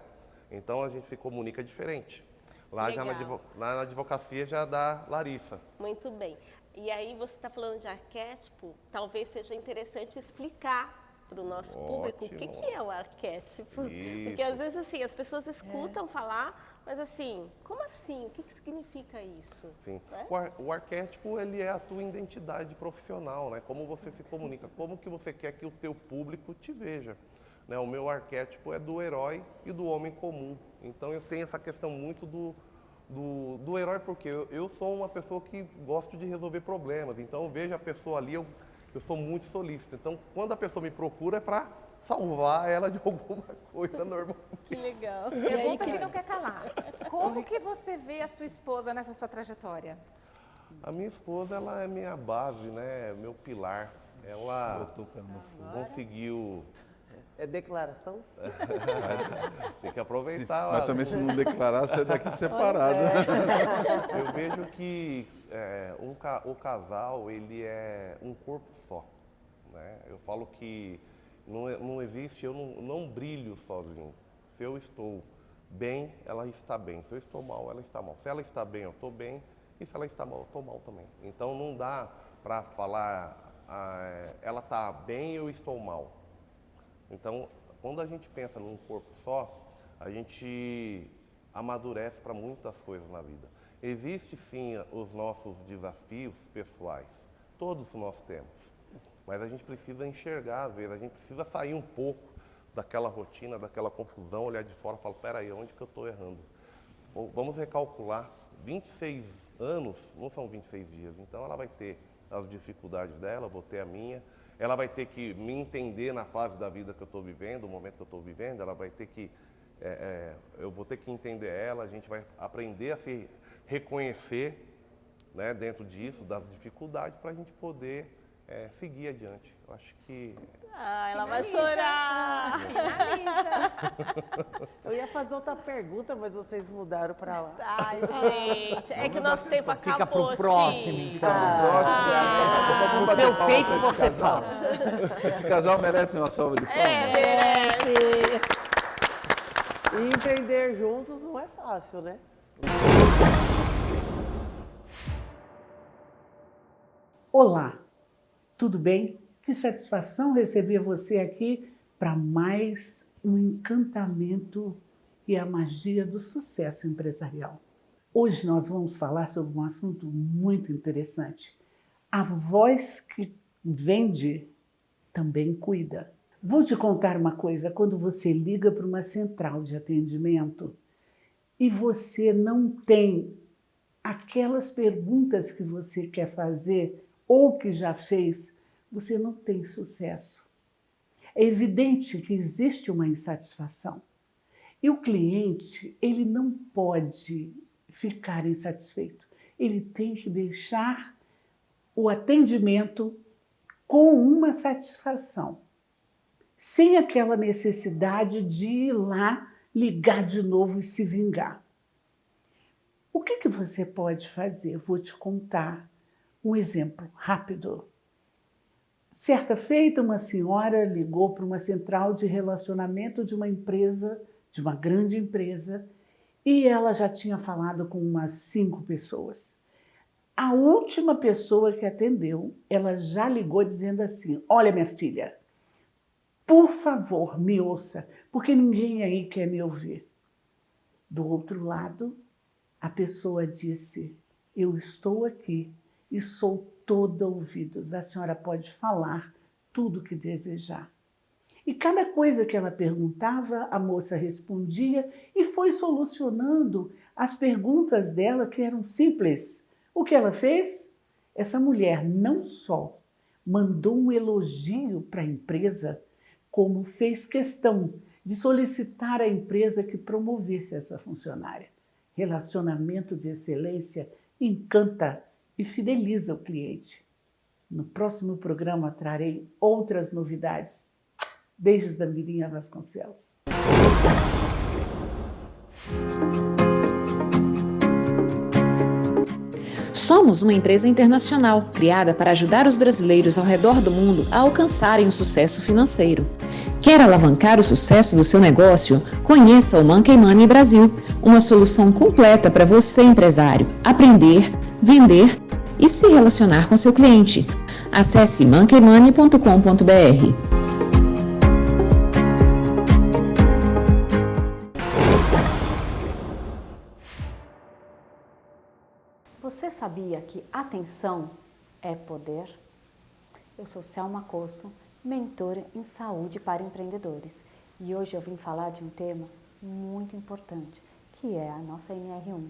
Então, a gente se comunica diferente. Lá já na advocacia já dá Larissa. Muito bem. E aí você está falando de arquétipo, talvez seja interessante explicar para o nosso público o que é o arquétipo. Isso. Porque às vezes assim, as pessoas escutam falar, mas assim, como assim? O que significa isso? Sim. Né? O arquétipo ele é a tua identidade profissional, né? Como você se comunica, como que você quer que o teu público te veja. Né? O meu arquétipo é do herói e do homem comum. Então eu tenho essa questão muito do herói, porque eu sou uma pessoa que gosto de resolver problemas. Então eu vejo a pessoa ali, eu sou muito solícito. Então quando a pessoa me procura é para salvar ela de alguma coisa normal. Que legal. Pergunta que não quer calar. Como que você vê a sua esposa nessa sua trajetória? A minha esposa, ela é minha base, né? Meu pilar. Ela conseguiu... É declaração? Tem que aproveitar. Mas também se não declarar, você é daqui separado. Eu vejo que o casal, ele é um corpo só. Né? Eu falo que não existe, eu não brilho sozinho. Se eu estou bem, ela está bem. Se eu estou mal, ela está mal. Se ela está bem, eu estou bem. E se ela está mal, eu estou mal também. Então não dá para falar, ela está bem, eu estou mal. Então, quando a gente pensa num corpo só, a gente amadurece para muitas coisas na vida. Existem sim os nossos desafios pessoais, todos nós temos, mas a gente precisa enxergar às vezes, a gente precisa sair um pouco daquela rotina, daquela confusão, olhar de fora e falar, peraí, onde que eu estou errando? Vamos recalcular, 26 anos não são 26 dias, então ela vai ter as dificuldades dela, vou ter a minha. Ela vai ter que me entender na fase da vida que eu estou vivendo, o momento que eu estou vivendo, ela vai ter que, eu vou ter que entender ela, a gente vai aprender a se reconhecer, né, dentro disso, das dificuldades, para a gente poder seguir adiante. Eu acho que... ela vai chorar! Eu ia fazer outra pergunta, mas vocês mudaram para lá. Ai, gente, é que o nosso tempo acabou. Fica pro próximo, então. No teu peito você fala. Esse casal merece uma salva de palmas. Merece! E empreender juntos não é fácil, né? Olá, tudo bem? Que satisfação receber você aqui para mais um encantamento e a magia do sucesso empresarial. Hoje nós vamos falar sobre um assunto muito interessante. A voz que vende também cuida. Vou te contar uma coisa, quando você liga para uma central de atendimento e você não tem aquelas perguntas que você quer fazer ou que já fez, você não tem sucesso. É evidente que existe uma insatisfação. E o cliente, ele não pode ficar insatisfeito. Ele tem que deixar o atendimento com uma satisfação, sem aquela necessidade de ir lá, ligar de novo e se vingar. O que você pode fazer? Vou te contar um exemplo rápido. Certa feita, uma senhora ligou para uma central de relacionamento de uma empresa, de uma grande empresa, e ela já tinha falado com umas 5 pessoas. A última pessoa que atendeu, ela já ligou dizendo assim: olha, minha filha, por favor, me ouça, porque ninguém aí quer me ouvir. Do outro lado, a pessoa disse: eu estou aqui e sou toda ouvidos. A senhora pode falar tudo o que desejar. E cada coisa que ela perguntava, a moça respondia e foi solucionando as perguntas dela, que eram simples. O que ela fez? Essa mulher não só mandou um elogio para a empresa, como fez questão de solicitar à empresa que promovesse essa funcionária. Relacionamento de excelência encanta e fideliza o cliente. No próximo programa trarei outras novidades. Beijos da Mirinha Vasconcelos. Somos uma empresa internacional criada para ajudar os brasileiros ao redor do mundo a alcançarem o sucesso financeiro. Quer alavancar o sucesso do seu negócio? Conheça o Monkey Money Brasil, uma solução completa para você, empresário, aprender, vender e se relacionar com seu cliente. Acesse monkeymoney.com.br. Você sabia que atenção é poder? Eu sou Selma Cosso, mentora em saúde para empreendedores. E hoje eu vim falar de um tema muito importante, que é a nossa NR1.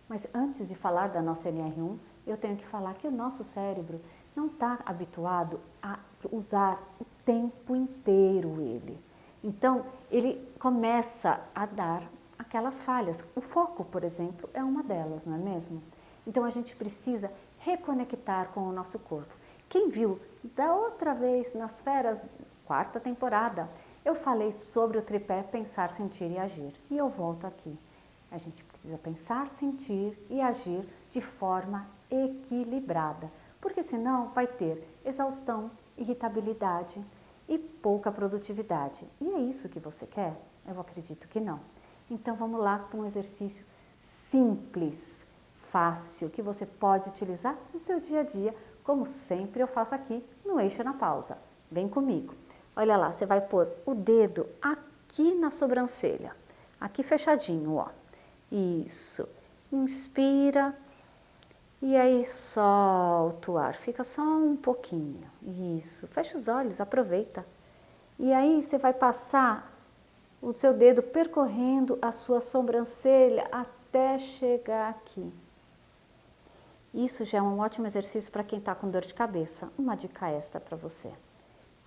Mas antes de falar da nossa NR1, eu tenho que falar que o nosso cérebro não está habituado a usar o tempo inteiro ele. Então, ele começa a dar aquelas falhas. O foco, por exemplo, é uma delas, não é mesmo? Então, a gente precisa reconectar com o nosso corpo. Quem viu da outra vez nas Feras, 4ª temporada, eu falei sobre o tripé pensar, sentir e agir. E eu volto aqui. A gente precisa pensar, sentir e agir de forma equilibrada, porque senão vai ter exaustão, irritabilidade e pouca produtividade. E é isso que você quer? Eu acredito que não. Então vamos lá para um exercício simples, fácil, que você pode utilizar no seu dia a dia, como sempre eu faço aqui no Eixo na Pausa. Vem comigo. Olha lá, você vai pôr o dedo aqui na sobrancelha, aqui fechadinho, ó. Isso. Inspira e aí solta o ar. Fica só um pouquinho. Isso. Fecha os olhos, aproveita. E aí você vai passar o seu dedo percorrendo a sua sobrancelha até chegar aqui. Isso já é um ótimo exercício para quem está com dor de cabeça. Uma dica extra para você.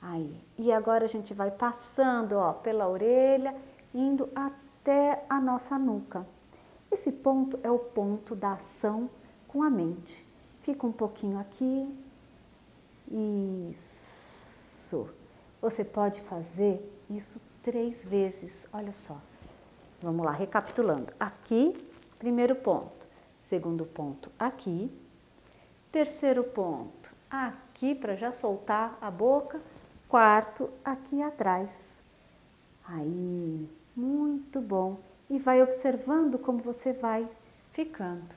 Aí. E agora a gente vai passando, ó, pela orelha, indo até a nossa nuca. Esse ponto é o ponto da ação com a mente. Fica um pouquinho aqui. Isso. Você pode fazer isso 3 vezes. Olha só. Vamos lá, recapitulando. Aqui, primeiro ponto. Segundo ponto, aqui. Terceiro ponto, aqui, para já soltar a boca. Quarto, aqui atrás. Aí, muito bom. E vai observando como você vai ficando.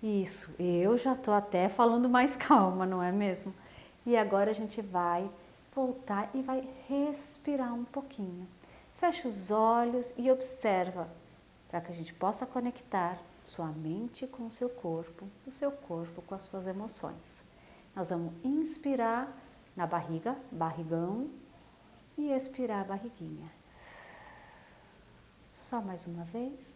Isso, eu já estou até falando mais calma, não é mesmo? E agora a gente vai voltar e vai respirar um pouquinho. Fecha os olhos e observa, para que a gente possa conectar sua mente com o seu corpo com as suas emoções. Nós vamos inspirar na barriga, barrigão, e expirar a barriguinha. Só mais uma vez.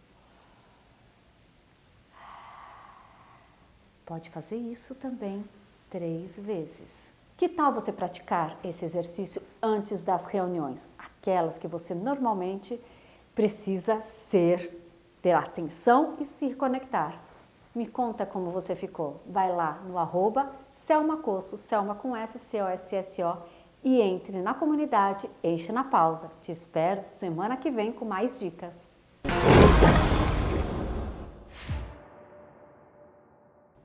Pode fazer isso também 3 vezes. Que tal você praticar esse exercício antes das reuniões? Aquelas que você normalmente precisa ter atenção e se conectar. Me conta como você ficou. Vai lá no @Selma Cosso, Selma com S, C-O-S-S-O, e entre na comunidade Eixo na Pausa. Te espero semana que vem com mais dicas.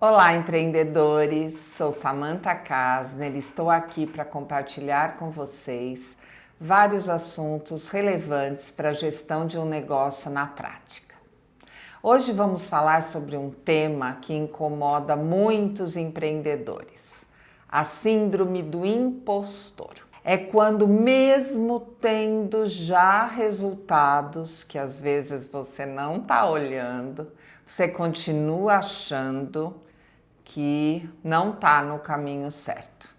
Olá, empreendedores! Sou Samantha Kasner e estou aqui para compartilhar com vocês vários assuntos relevantes para a gestão de um negócio na prática. Hoje vamos falar sobre um tema que incomoda muitos empreendedores: a síndrome do impostor. É quando, mesmo tendo já resultados que às vezes você não está olhando, você continua achando que não está no caminho certo.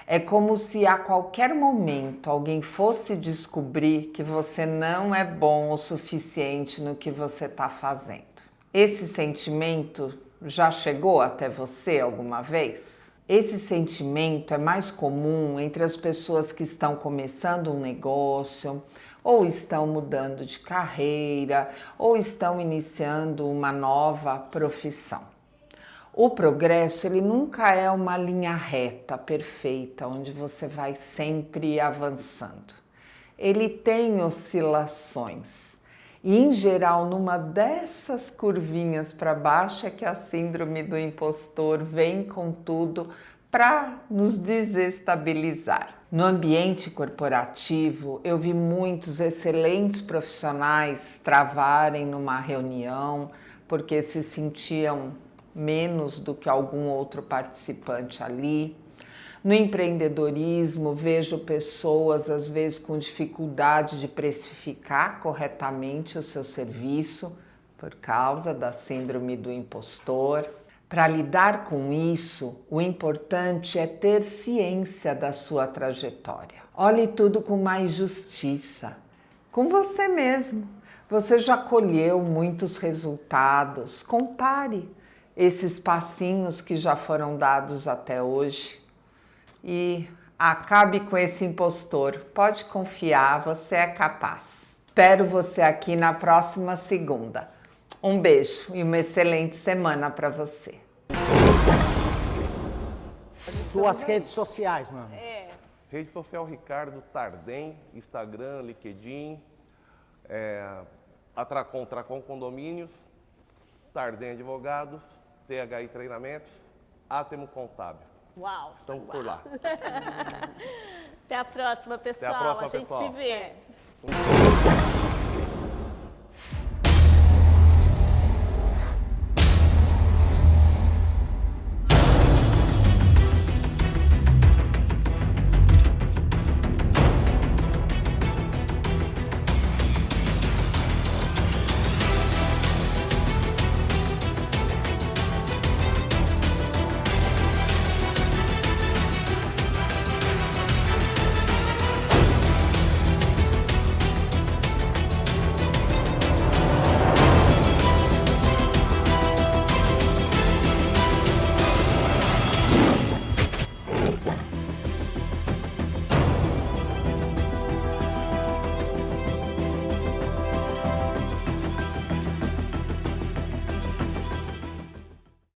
É como se a qualquer momento alguém fosse descobrir que você não é bom o suficiente no que você está fazendo. Esse sentimento já chegou até você alguma vez? Esse sentimento é mais comum entre as pessoas que estão começando um negócio, ou estão mudando de carreira, ou estão iniciando uma nova profissão. O progresso, ele nunca é uma linha reta, perfeita, onde você vai sempre avançando. Ele tem oscilações. E, em geral, numa dessas curvinhas para baixo é que a síndrome do impostor vem com tudo para nos desestabilizar. No ambiente corporativo, eu vi muitos excelentes profissionais travarem numa reunião porque se sentiam menos do que algum outro participante ali. No empreendedorismo, vejo pessoas, às vezes, com dificuldade de precificar corretamente o seu serviço por causa da síndrome do impostor. Para lidar com isso, o importante é ter ciência da sua trajetória. Olhe tudo com mais justiça, com você mesmo. Você já colheu muitos resultados. Compare esses passinhos que já foram dados até hoje. E acabe com esse impostor. Pode confiar, você é capaz. Espero você aqui na próxima segunda. Um beijo e uma excelente semana para você. Suas redes sociais, mano. Rede social Ricardo Tardem, Instagram, LinkedIn, Tracom Condomínios, Tardem Advogados, THI Treinamentos, Atemo Contábil. Uau! Estamos por lá. Até a próxima, pessoal. Até a próxima, a gente pessoal. se vê.